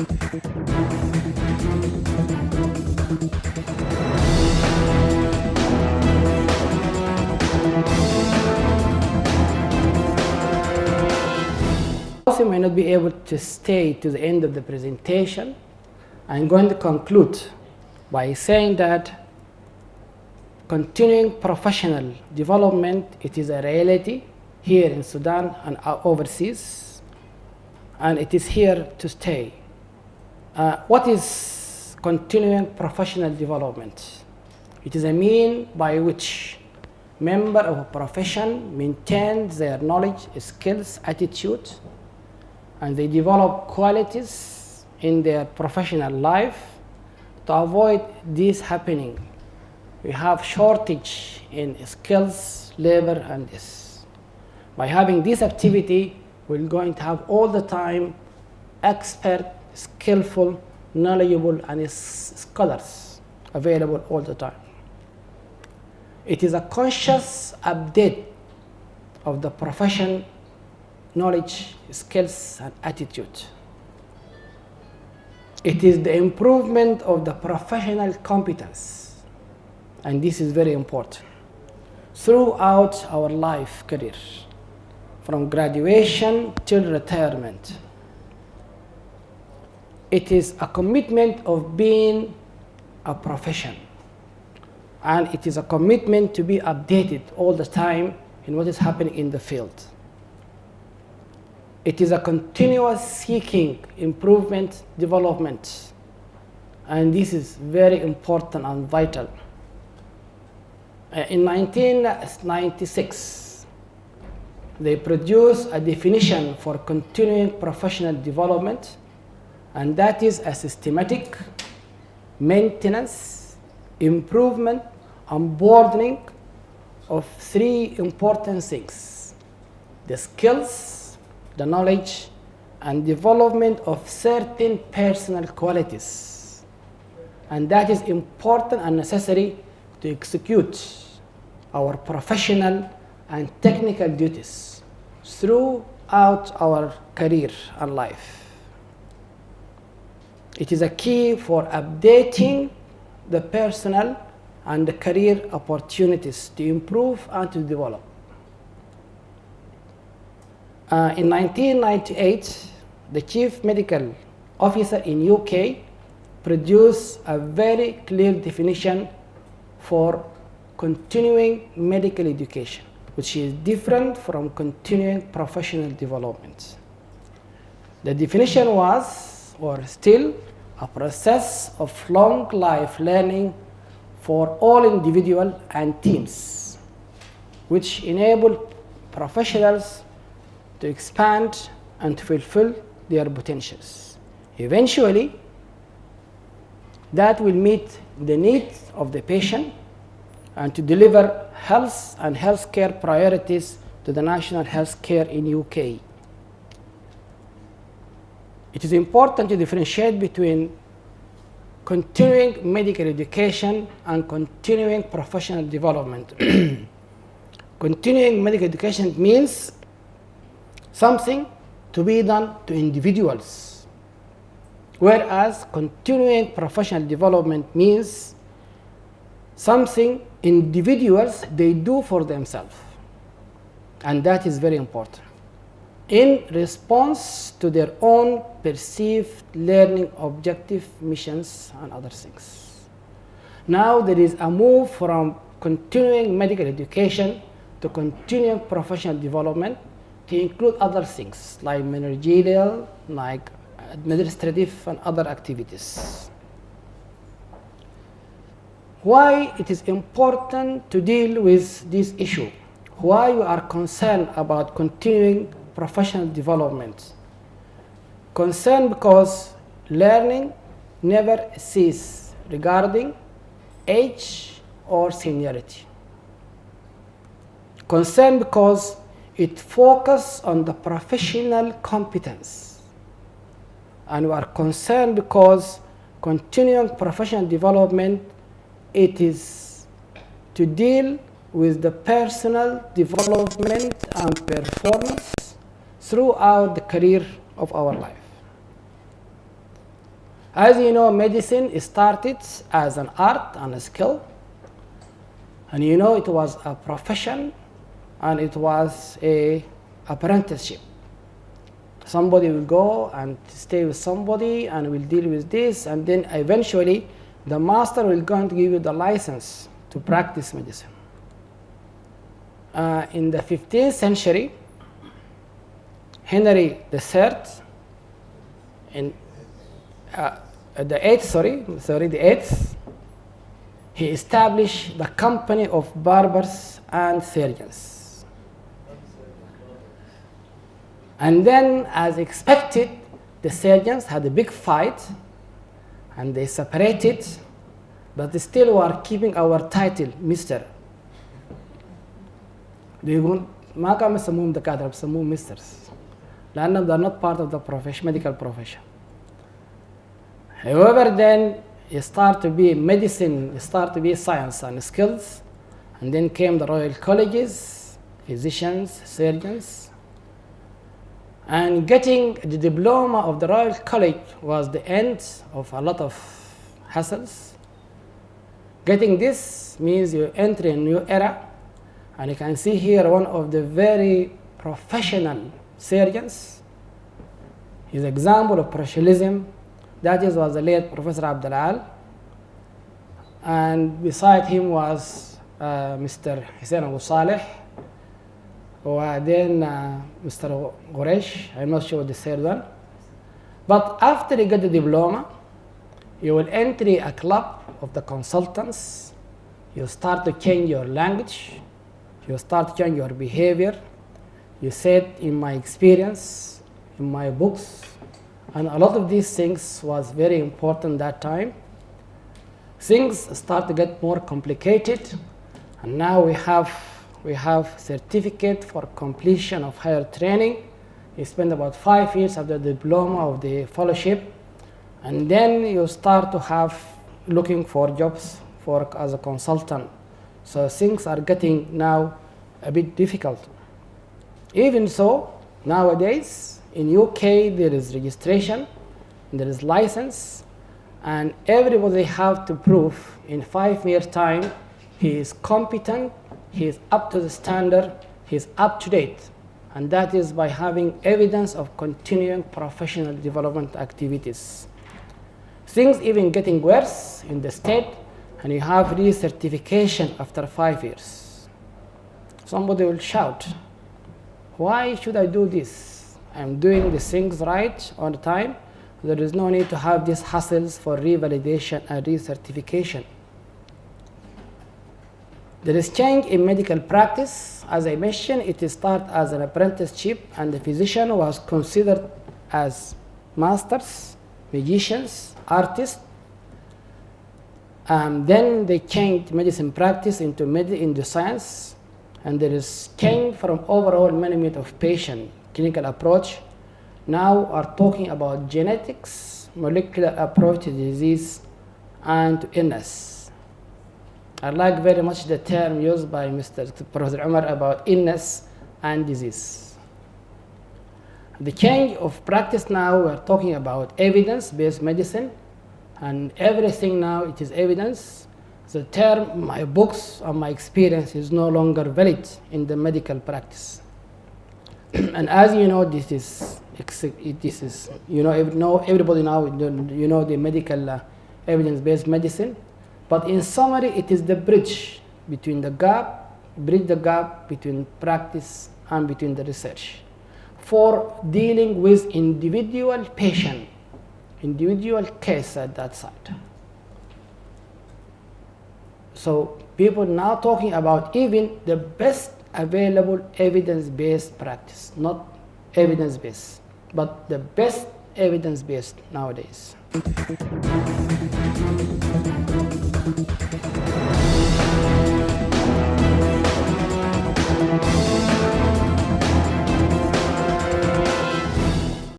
Also, may not be able to stay to the end of the presentation. I'm going to conclude by saying that continuing professional development, it is a reality here in Sudan and overseas, and it is here to stay. What is continuing professional development? It is a means by which members of a profession maintain their knowledge, skills, attitude, and they develop qualities in their professional life to avoid this happening. We have shortage in skills, labor, and this. By having this activity, we're going to have all the time expert, skillful, knowledgeable, and scholars available all the time. It is a conscious update of the profession, knowledge, skills, and attitude. It is the improvement of the professional competence, and this is very important, throughout our life career, from graduation till retirement. It is a commitment of being a profession, and it is a commitment to be updated all the time in what is happening in the field. It is a continuous seeking improvement, development, and this is very important and vital. In 1996, they produced a definition for continuing professional development, and that is a systematic maintenance, improvement, and broadening of three important things: the skills, the knowledge, and development of certain personal qualities. And that is important and necessary to execute our professional and technical duties throughout our career and life. It is a key for updating the personal and the career opportunities to improve and to develop. In 1998, the Chief Medical Officer in UK produced a very clear definition for continuing medical education, which is different from continuing professional development. The definition was, or still, a process of long life learning for all individuals and teams, which enable professionals to expand and to fulfill their potentials. Eventually, that will meet the needs of the patient and to deliver health and healthcare priorities to the national healthcare in UK. It is important to differentiate between continuing medical education and continuing professional development. Continuing medical education means something to be done to individuals, whereas continuing professional development means something individuals they do for themselves, and that is very important in response to their own perceived learning objective, missions, and other things. Now there is a move from continuing medical education to continuing professional development to include other things like managerial, like administrative, and other activities. Why it is important to deal with this issue? Why we are concerned about continuing professional development? Concerned because learning never ceases regarding age or seniority. Concerned because it focuses on the professional competence. And we are concerned because continuing professional development, it is to deal with the personal development and performance throughout the career of our life. As you know, medicine started as an art and a skill. And you know, it was a profession and it was a apprenticeship. Somebody will go and stay with somebody and will deal with this, and then eventually the master will go and give you the license to practice medicine. In the 15th century, Henry III, in the 8th, he established the company of barbers and surgeons. And then, as expected, the surgeons had a big fight and they separated, but they still were keeping our title, Mr. ما كانوا يسموهم دكاترة بيسموهم misters لأنهم they are not part of the profession, medical profession. However, then it started to be medicine, it started to be science and skills, and then came the royal colleges, physicians, surgeons, and getting the diploma of the royal college was the end of a lot of hassles. Getting this means you enter a new era, and you can see here one of the very professional surgeons. His example of professionalism, that was the late Professor Abdul, and beside him was Mr. Hussein Abu Saleh, and then Mr. Quresh. I'm not sure the third one. But after you get the diploma, you will enter a club of the consultants. You start to change your language. You start to change your behavior. You said, in my experience, in my books, and a lot of these things was very important that time. Things start to get more complicated, and now we have certificate for completion of higher training. You spend about 5 years after the diploma of the fellowship, and then you start to have looking for jobs as a consultant. So things are getting now a bit difficult. Even so, nowadays in UK there is registration, there is license, and everybody have to prove in 5 years time he is competent, he is up to the standard, he is up to date, and that is by having evidence of continuing professional development activities. Things even getting worse in the state, and you have recertification after 5 years. Somebody will shout, why should I do this? I'm doing the things right on time. There is no need to have these hassles for revalidation and recertification. There is change in medical practice. As I mentioned, it started as an apprenticeship, and the physician was considered as masters, magicians, artists. Then they changed medicine practice into science, and there is change from overall management of patient clinical approach. Now are talking about genetics, molecular approach to disease, and to illness. I like very much the term used by Mr. Professor Umar about illness and disease. The change of practice now, we're talking about evidence-based medicine, and everything now it is evidence. The term my books or my experience is no longer valid in the medical practice. And as you know, this is everybody now the medical evidence-based medicine. But in summary, it is the bridge the gap between practice and between the research for dealing with individual patient, individual case at that site. So people now talking about even the best available evidence-based practice, not evidence-based, but the best evidence-based nowadays.